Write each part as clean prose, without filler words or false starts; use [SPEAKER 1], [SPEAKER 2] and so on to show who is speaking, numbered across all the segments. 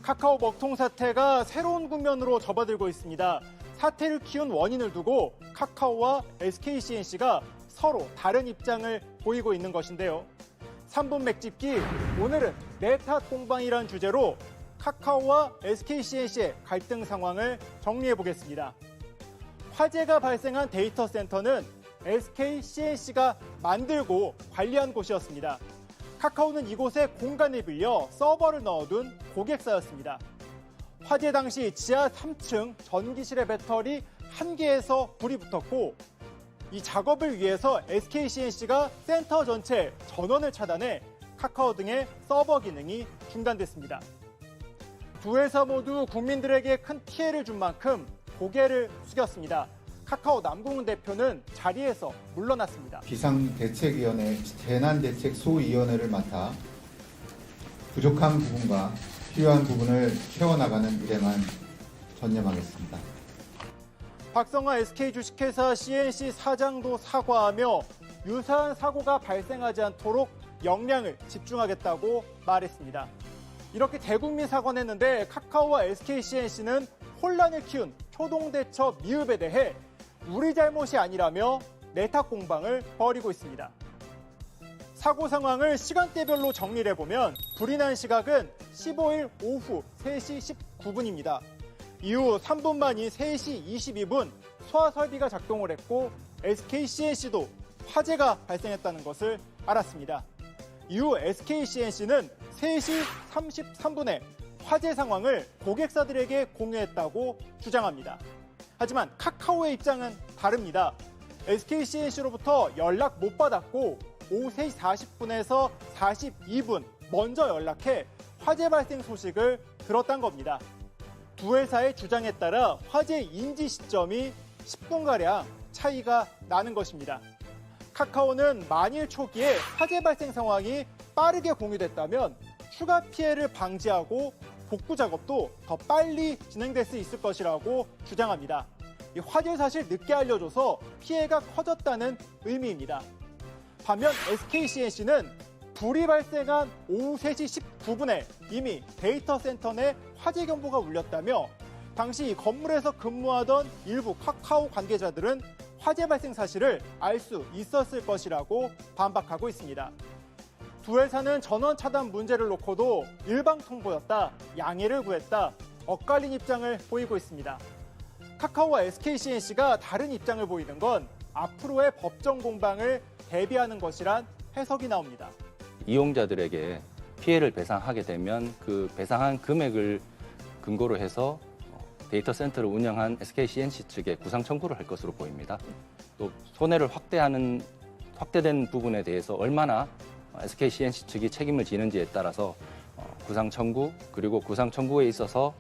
[SPEAKER 1] 카카오 먹통 사태가 새로운 국면으로 접어들고 있습니다. 사태를 키운 원인을 두고 카카오와 SKCNC가 서로 다른 입장을 보이고 있는 것인데요. 3분 맥집기, 오늘은 내 탓 공방이란 주제로 카카오와 SKCNC의 갈등 상황을 정리해 보겠습니다. 화재가 발생한 데이터 센터는 SKCNC가 만들고 관리한 곳이었습니다. 카카오는 이곳에 공간을 빌려 서버를 넣어둔 고객사였습니다. 화재 당시 지하 3층 전기실의 배터리 1개에서 불이 붙었고 이 작업을 위해서 SKCNC가 센터 전체 전원을 차단해 카카오 등의 서버 기능이 중단됐습니다. 두 회사 모두 국민들에게 큰 피해를 준 만큼 고개를 숙였습니다. 카카오 남궁훈 대표는 자리에서 물러났습니다.
[SPEAKER 2] 비상대책위원회, 재난대책소위원회를 맡아 부족한 부분과 필요한 부분을 채워나가는 일에만 전념하겠습니다.
[SPEAKER 1] 박성화 SK 주식회사 CNC 사장도 사과하며 유사한 사고가 발생하지 않도록 역량을 집중하겠다고 말했습니다. 이렇게 대국민 사과했는데 카카오와 SKCNC는 혼란을 키운 초동대처 미흡에 대해 우리 잘못이 아니라며 내탁 공방을 벌이고 있습니다. 사고 상황을 시간대별로 정리를 해보면 불이 난 시각은 15일 오후 3시 19분입니다. 이후 3분 만인 3시 22분 소화 설비가 작동을 했고 SKCNC도 화재가 발생했다는 것을 알았습니다. 이후 SKCNC는 3시 33분에 화재 상황을 고객사들에게 공유했다고 주장합니다. 하지만 카카오의 입장은 다릅니다. SKCNC로부터 연락 못 받았고 오후 3시 40분에서 42분 먼저 연락해 화재 발생 소식을 들었단 겁니다. 두 회사의 주장에 따라 화재 인지 시점이 10분가량 차이가 나는 것입니다. 카카오는 만일 초기에 화재 발생 상황이 빠르게 공유됐다면 추가 피해를 방지하고 복구 작업도 더 빨리 진행될 수 있을 것이라고 주장합니다. 이 화재 사실 늦게 알려줘서 피해가 커졌다는 의미입니다. 반면 SKCNC는 불이 발생한 오후 3시 19분에 이미 데이터 센터 내 화재 경보가 울렸다며 당시 이 건물에서 근무하던 일부 카카오 관계자들은 화재 발생 사실을 알 수 있었을 것이라고 반박하고 있습니다. 두 회사는 전원 차단 문제를 놓고도 일방통보였다, 양해를 구했다, 엇갈린 입장을 보이고 있습니다. 카카오와 SKCNC가 다른 입장을 보이는 건 앞으로의 법정 공방을 대비하는 것이란 해석이 나옵니다.
[SPEAKER 3] 이용자들에게 피해를 배상하게 되면 그 배상한 금액을 근거로 해서 데이터 센터를 운영한 SKCNC 측에 구상 청구를 할 것으로 보입니다. 또 손해를 확대된 부분에 대해서 얼마나 SKCNC 측이 책임을 지는지에 따라서 구상 청구 그리고 구상 청구에 있어서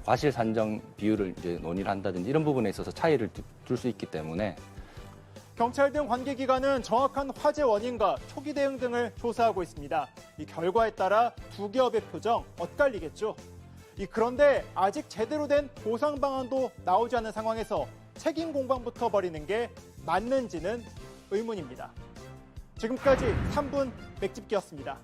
[SPEAKER 3] 과실 산정 비율을 이제 논의를 한다든지 이런 부분에 있어서 차이를 둘 수 있기 때문에
[SPEAKER 1] 경찰 등 관계기관은 정확한 화재 원인과 초기 대응 등을 조사하고 있습니다. 이 결과에 따라 두 기업의 표정 엇갈리겠죠. 그런데 아직 제대로 된 보상 방안도 나오지 않은 상황에서 책임 공방부터 벌이는 게 맞는지는 의문입니다. 지금까지 3분 맥집기였습니다.